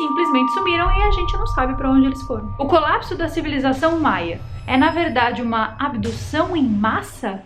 simplesmente sumiram e a gente não sabe para onde eles foram. O colapso da civilização maia é, na verdade, uma abdução em massa?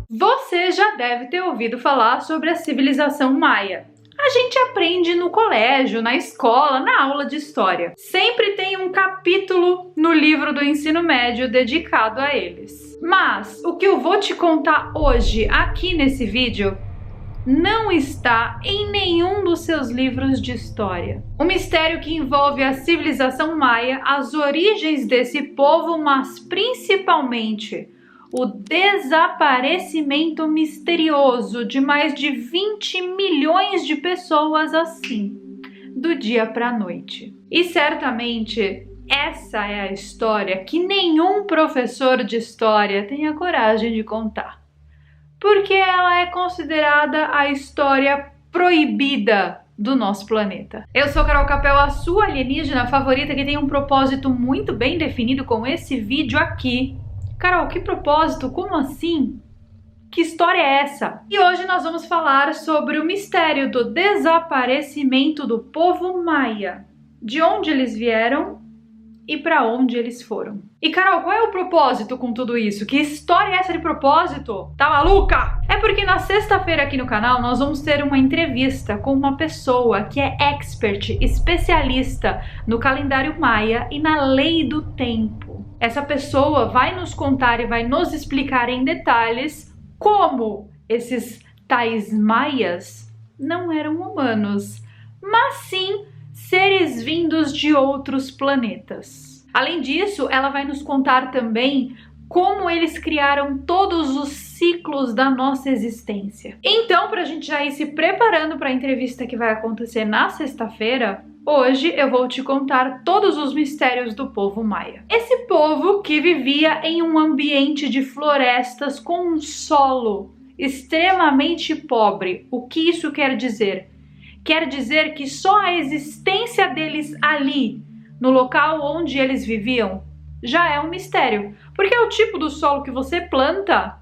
Você já deve ter ouvido falar sobre a civilização maia. A gente aprende no colégio, na escola, na aula de história. Sempre tem um capítulo no livro do ensino médio dedicado a eles. Mas o que eu vou te contar hoje, aqui nesse vídeo, não está em nenhum dos seus livros de história. Um mistério que envolve a civilização maia, as origens desse povo, mas principalmente o desaparecimento misterioso de mais de 20 milhões de pessoas assim, do dia para a noite. E certamente essa é a história que nenhum professor de história tem a coragem de contar, porque ela é considerada a história proibida do nosso planeta. Eu sou Carol Capel, a sua alienígena favorita, que tem um propósito muito bem definido com esse vídeo aqui. Carol, que propósito? Como assim? Que história é essa? E hoje nós vamos falar sobre o mistério do desaparecimento do povo maia, de onde eles vieram e para onde eles foram. E Carol, qual é o propósito com tudo isso? Que história é essa de propósito? Tá maluca? É porque na sexta-feira aqui no canal nós vamos ter uma entrevista com uma pessoa que é expert, especialista no calendário maia e na lei do tempo. Essa pessoa vai nos contar e vai nos explicar em detalhes como esses tais maias não eram humanos, mas sim seres vindos de outros planetas. Além disso, ela vai nos contar também como eles criaram todos os ciclos da nossa existência. Então, para a gente já ir se preparando para a entrevista que vai acontecer na sexta-feira, hoje eu vou te contar todos os mistérios do povo maia. Esse povo que vivia em um ambiente de florestas com um solo extremamente pobre. O que isso quer dizer? Quer dizer que só a existência deles ali, no local onde eles viviam, já é um mistério. Porque é o tipo do solo que você planta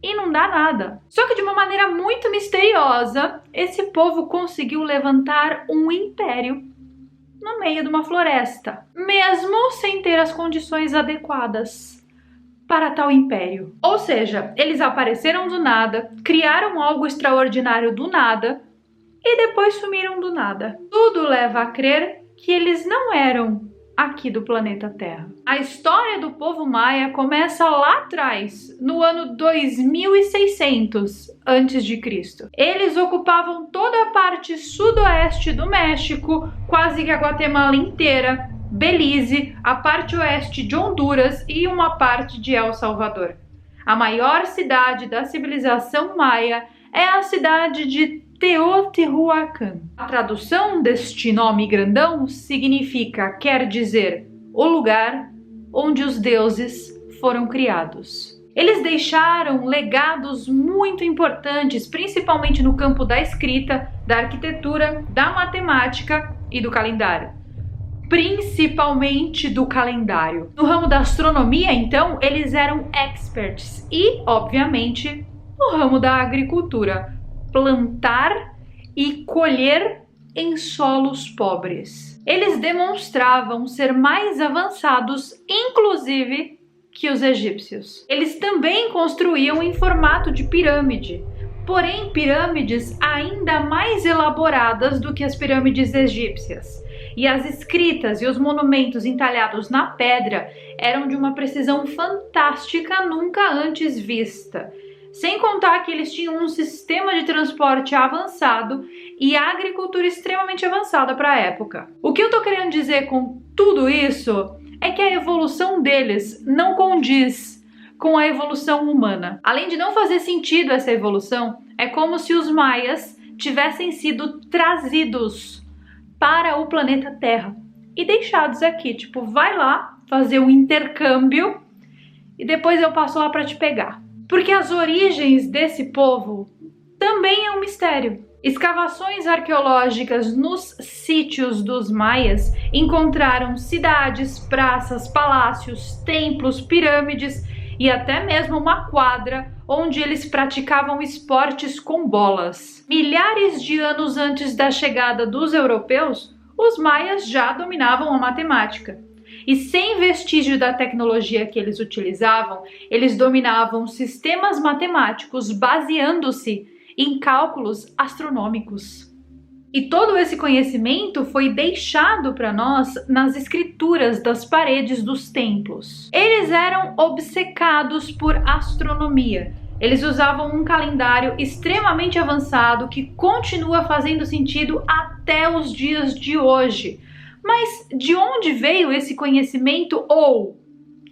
e não dá nada. Só que de uma maneira muito misteriosa, esse povo conseguiu levantar um império no meio de uma floresta, mesmo sem ter as condições adequadas para tal império. Ou seja, eles apareceram do nada, criaram algo extraordinário do nada e depois sumiram do nada. Tudo leva a crer que eles não eram aqui do planeta Terra. A história do povo maia começa lá atrás, no ano 2600 a.C. Eles ocupavam toda a parte sudoeste do México, quase que a Guatemala inteira, Belize, a parte oeste de Honduras e uma parte de El Salvador. A maior cidade da civilização maia é a cidade de Teotihuacan. A tradução deste nome grandão significa, quer dizer, o lugar onde os deuses foram criados. Eles deixaram legados muito importantes, principalmente no campo da escrita, da arquitetura, da matemática e do calendário. Principalmente do calendário. No ramo da astronomia, então, eles eram experts e, obviamente, no ramo da agricultura. Plantar e colher em solos pobres. Eles demonstravam ser mais avançados, inclusive, que os egípcios. Eles também construíam em formato de pirâmide, porém pirâmides ainda mais elaboradas do que as pirâmides egípcias. E as escritas e os monumentos entalhados na pedra eram de uma precisão fantástica nunca antes vista. Sem contar que eles tinham um sistema de transporte avançado e agricultura extremamente avançada para a época. O que eu tô querendo dizer com tudo isso é que a evolução deles não condiz com a evolução humana. Além de não fazer sentido essa evolução, é como se os maias tivessem sido trazidos para o planeta Terra e deixados aqui, tipo, vai lá fazer um intercâmbio e depois eu passo lá para te pegar. Porque as origens desse povo também é um mistério. Escavações arqueológicas nos sítios dos maias encontraram cidades, praças, palácios, templos, pirâmides e até mesmo uma quadra onde eles praticavam esportes com bolas. Milhares de anos antes da chegada dos europeus, os maias já dominavam a matemática. E sem vestígio da tecnologia que eles utilizavam, eles dominavam sistemas matemáticos baseando-se em cálculos astronômicos. E todo esse conhecimento foi deixado para nós nas escrituras das paredes dos templos. Eles eram obcecados por astronomia. Eles usavam um calendário extremamente avançado que continua fazendo sentido até os dias de hoje. Mas de onde veio esse conhecimento ou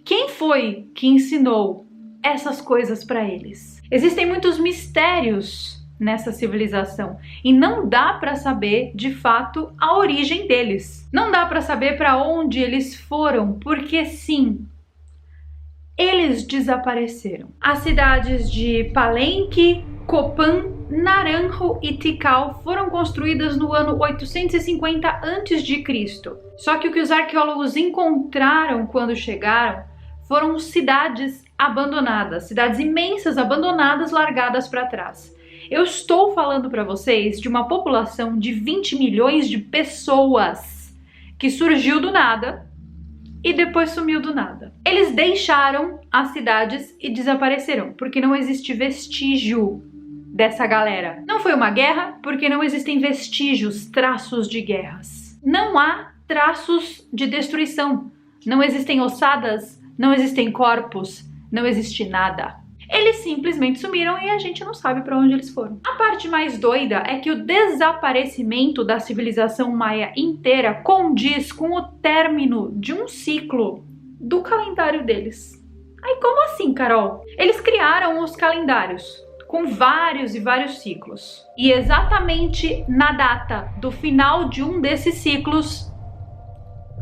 quem foi que ensinou essas coisas para eles? Existem muitos mistérios nessa civilização e não dá para saber de fato a origem deles. Não dá para saber para onde eles foram, porque sim, eles desapareceram. As cidades de Palenque, Copan, Naranjo e Tikal foram construídas no ano 850 a.C. Só que o que os arqueólogos encontraram quando chegaram foram cidades abandonadas, cidades imensas abandonadas, largadas para trás. Eu estou falando para vocês de uma população de 20 milhões de pessoas que surgiu do nada e depois sumiu do nada. Eles deixaram as cidades e desapareceram, porque não existe vestígio dessa galera. Não foi uma guerra, porque não existem vestígios, traços de guerras. Não há traços de destruição. Não existem ossadas, não existem corpos, não existe nada. Eles simplesmente sumiram e a gente não sabe para onde eles foram. A parte mais doida é que o desaparecimento da civilização maia inteira condiz com o término de um ciclo do calendário deles. Aí como assim, Carol? Eles criaram os calendários com vários e vários ciclos. E exatamente na data do final de um desses ciclos,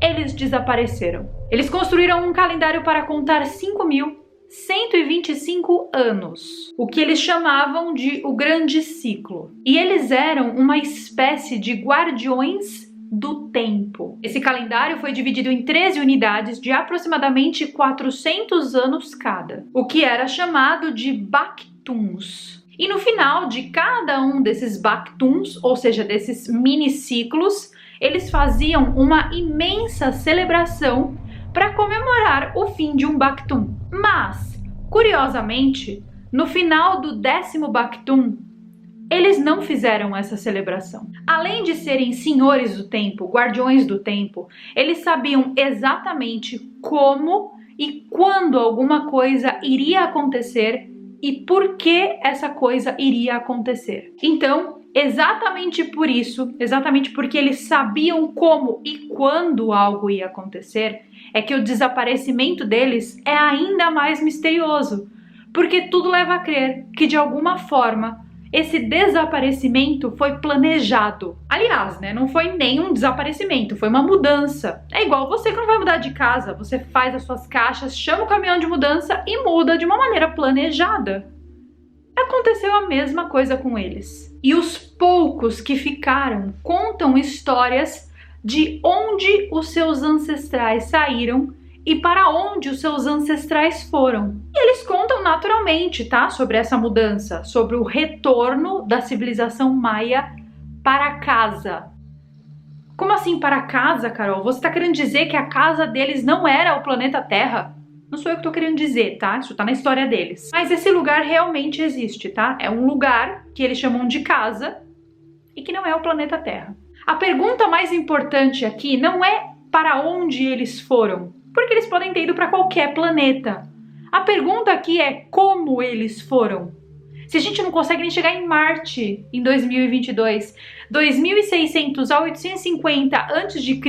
eles desapareceram. Eles construíram um calendário para contar 5.125 anos, o que eles chamavam de o Grande Ciclo. E eles eram uma espécie de guardiões do tempo. Esse calendário foi dividido em 13 unidades de aproximadamente 400 anos cada, o que era chamado de Bactuns. E no final de cada um desses Bactuns, ou seja, desses mini ciclos, eles faziam uma imensa celebração para comemorar o fim de um Bactum. Mas, curiosamente, no final do 10º Bactum, eles não fizeram essa celebração. Além de serem senhores do tempo, guardiões do tempo, eles sabiam exatamente como e quando alguma coisa iria acontecer e por que essa coisa iria acontecer. Então, exatamente por isso, exatamente porque eles sabiam como e quando algo ia acontecer, é que o desaparecimento deles é ainda mais misterioso, porque tudo leva a crer que de alguma forma esse desaparecimento foi planejado. Aliás, né, não foi nenhum desaparecimento, foi uma mudança. É igual você que não vai mudar de casa, você faz as suas caixas, chama o caminhão de mudança e muda de uma maneira planejada. Aconteceu a mesma coisa com eles. E os poucos que ficaram contam histórias de onde os seus ancestrais saíram e para onde os seus ancestrais foram. E eles contam naturalmente, tá? Sobre essa mudança, sobre o retorno da civilização maia para casa. Como assim para casa, Carol? Você tá querendo dizer que a casa deles não era o planeta Terra? Não sou eu que tô querendo dizer, tá? Isso tá na história deles. Mas esse lugar realmente existe, tá? É um lugar que eles chamam de casa e que não é o planeta Terra. A pergunta mais importante aqui não é para onde eles foram, porque eles podem ter ido para qualquer planeta. A pergunta aqui é como eles foram. Se a gente não consegue nem chegar em Marte em 2022, 2600 a 850 a.C.,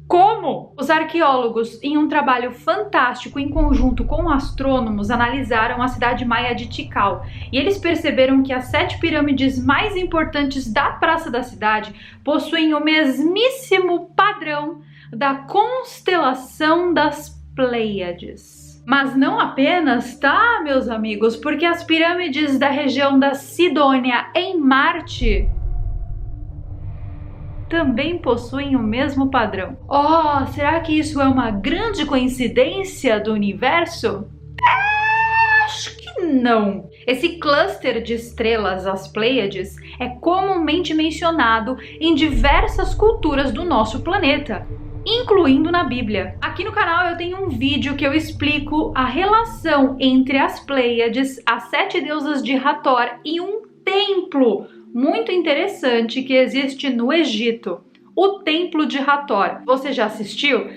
como? Os arqueólogos, em um trabalho fantástico em conjunto com astrônomos, analisaram a cidade maia de Tikal e eles perceberam que as 7 pirâmides mais importantes da praça da cidade possuem o mesmíssimo padrão da constelação das Pleiades. Mas não apenas, tá, meus amigos? Porque as pirâmides da região da Sidônia em Marte também possuem o mesmo padrão. Oh, será que isso é uma grande coincidência do universo? Acho que não. Esse cluster de estrelas, as Pleiades, é comumente mencionado em diversas culturas do nosso planeta, incluindo na Bíblia. Aqui no canal eu tenho um vídeo que eu explico a relação entre as Pleiades, as 7 deusas de Hathor e um templo muito interessante que existe no Egito, o Templo de Hathor. Você já assistiu?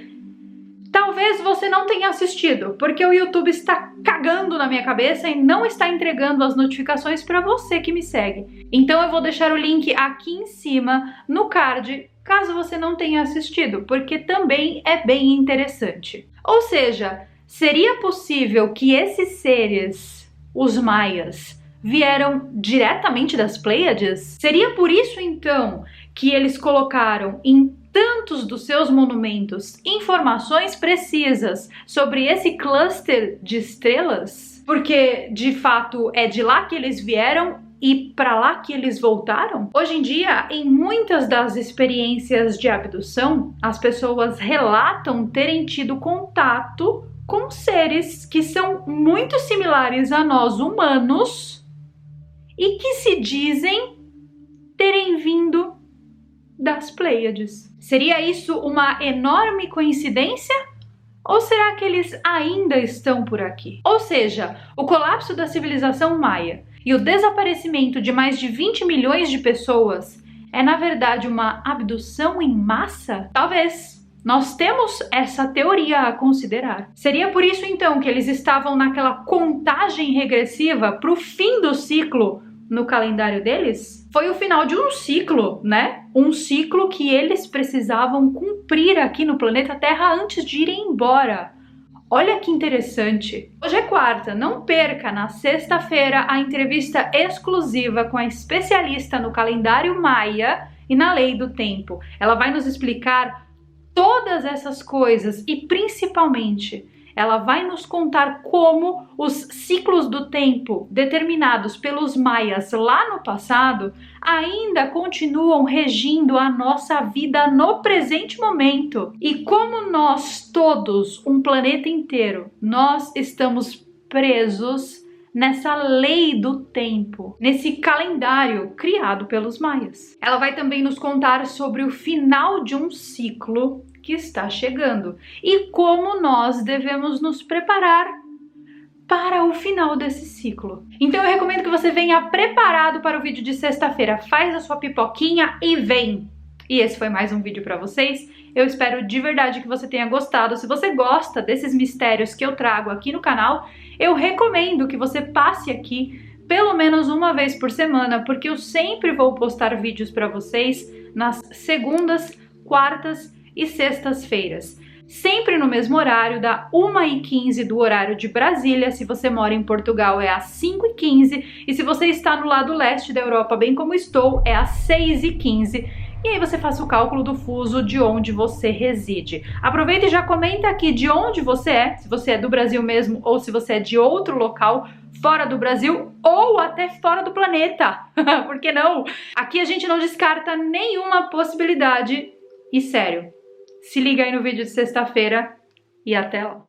Talvez você não tenha assistido, porque o YouTube está cagando na minha cabeça e não está entregando as notificações para você que me segue. Então eu vou deixar o link aqui em cima, no card, caso você não tenha assistido, porque também é bem interessante. Ou seja, seria possível que esses seres, os maias, vieram diretamente das Pleiades? Seria por isso então que eles colocaram em tantos dos seus monumentos informações precisas sobre esse cluster de estrelas? Porque de fato é de lá que eles vieram e para lá que eles voltaram? Hoje em dia, em muitas das experiências de abdução, as pessoas relatam terem tido contato com seres que são muito similares a nós humanos e que se dizem terem vindo das Pleiades. Seria isso uma enorme coincidência? Ou será que eles ainda estão por aqui? Ou seja, o colapso da civilização maia e o desaparecimento de mais de 20 milhões de pessoas é, na verdade, uma abdução em massa? Talvez. Nós temos essa teoria a considerar. Seria por isso, então, que eles estavam naquela contagem regressiva para o fim do ciclo no calendário deles? Foi o final de um ciclo, né? Um ciclo que eles precisavam cumprir aqui no planeta Terra antes de irem embora. Olha que interessante. Hoje é quarta, não perca na sexta-feira a entrevista exclusiva com a especialista no calendário maia e na lei do tempo. Ela vai nos explicar todas essas coisas e principalmente ela vai nos contar como os ciclos do tempo determinados pelos maias lá no passado ainda continuam regindo a nossa vida no presente momento. E como nós todos, um planeta inteiro, nós estamos presos nessa lei do tempo, nesse calendário criado pelos maias. Ela vai também nos contar sobre o final de um ciclo que está chegando e como nós devemos nos preparar para o final desse ciclo. Então eu recomendo que você venha preparado para o vídeo de sexta-feira. Faz a sua pipoquinha e vem! E esse foi mais um vídeo para vocês. Eu espero de verdade que você tenha gostado. Se você gosta desses mistérios que eu trago aqui no canal, eu recomendo que você passe aqui pelo menos uma vez por semana, porque eu sempre vou postar vídeos para vocês nas segundas, quartas e sextas-feiras. Sempre no mesmo horário, da 1h15 do horário de Brasília. Se você mora em Portugal é às 5h15 e se você está no lado leste da Europa, bem como estou, é às 6h15. E aí você faz o cálculo do fuso de onde você reside. Aproveita e já comenta aqui de onde você é, se você é do Brasil mesmo ou se você é de outro local fora do Brasil ou até fora do planeta. Por que não? Aqui a gente não descarta nenhuma possibilidade. E sério, se liga aí no vídeo de sexta-feira e até lá.